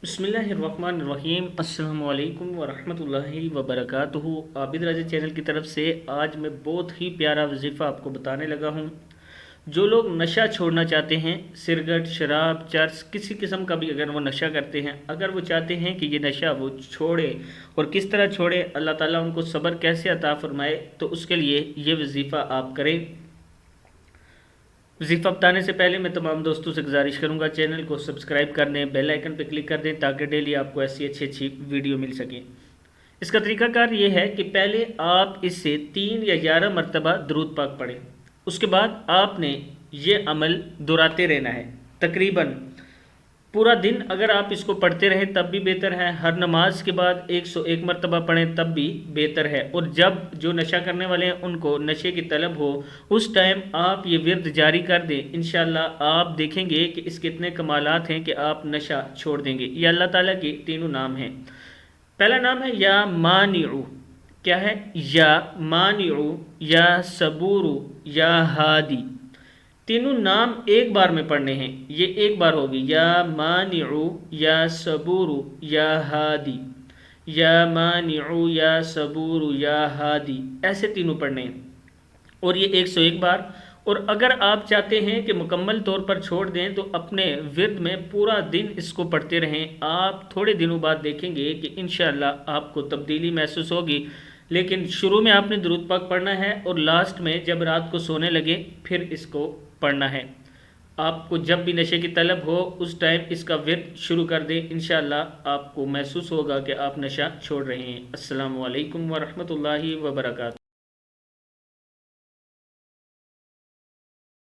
بسم اللہ الرحمن الرحیم۔ السلام علیکم ورحمۃ اللہ وبرکاتہ۔ عابد راجہ چینل کی طرف سے آج میں بہت ہی پیارا وظیفہ آپ کو بتانے لگا ہوں۔ جو لوگ نشہ چھوڑنا چاہتے ہیں، سگریٹ، شراب، چرس، کسی قسم کا بھی اگر وہ نشہ کرتے ہیں، اگر وہ چاہتے ہیں کہ یہ نشہ وہ چھوڑے اور کس طرح چھوڑے، اللہ تعالیٰ ان کو صبر کیسے عطا فرمائے، تو اس کے لیے یہ وظیفہ آپ کریں۔ وظیفہ بتانے سے پہلے میں تمام دوستوں سے گزارش کروں گا چینل کو سبسکرائب کر دیں، بیل آئیکن پہ کلک کر دیں تاکہ ڈیلی آپ کو ایسی اچھی ویڈیو مل سکیں۔ اس کا طریقہ کار یہ ہے کہ پہلے آپ اس سے 3 یا 11 مرتبہ درود پاک پڑھیں۔ اس کے بعد آپ نے یہ عمل دہراتے رہنا ہے تقریباً پورا دن۔ اگر آپ اس کو پڑھتے رہیں تب بھی بہتر ہے، ہر نماز کے بعد 101 مرتبہ پڑھیں تب بھی بہتر ہے، اور جب جو نشہ کرنے والے ہیں ان کو نشے کی طلب ہو اس ٹائم آپ یہ ورد جاری کر دیں۔ انشاءاللہ آپ دیکھیں گے کہ اس کے اتنے کمالات ہیں کہ آپ نشہ چھوڑ دیں گے۔ یہ اللہ تعالیٰ کے تینوں نام ہیں۔ پہلا نام ہے یا مانعو۔ کیا ہے؟ یا مانعو، یا صبور، یا ہادی۔ تینوں نام ایک بار میں پڑھنے ہیں، یہ ایک بار ہوگی، یا مانعو، یا صبور، یا ہادی، یا مانعو، یا صبور، یا ہادی، ایسے تینوں پڑھنے ہیں، اور یہ 101 بار۔ اور اگر آپ چاہتے ہیں کہ مکمل طور پر چھوڑ دیں تو اپنے ورد میں پورا دن اس کو پڑھتے رہیں۔ آپ تھوڑے دنوں بعد دیکھیں گے کہ انشاءاللہ آپ کو تبدیلی محسوس ہوگی، لیکن شروع میں آپ نے درود پاک پڑھنا ہے اور لاسٹ میں جب رات کو سونے لگے پھر اس کو پڑھنا ہے۔ آپ کو جب بھی نشے کی طلب ہو اس ٹائم اس کا ورد شروع کر دیں، انشاءاللہ آپ کو محسوس ہوگا کہ آپ نشہ چھوڑ رہے ہیں۔ السلام علیکم ورحمۃ اللہ وبرکاتہ۔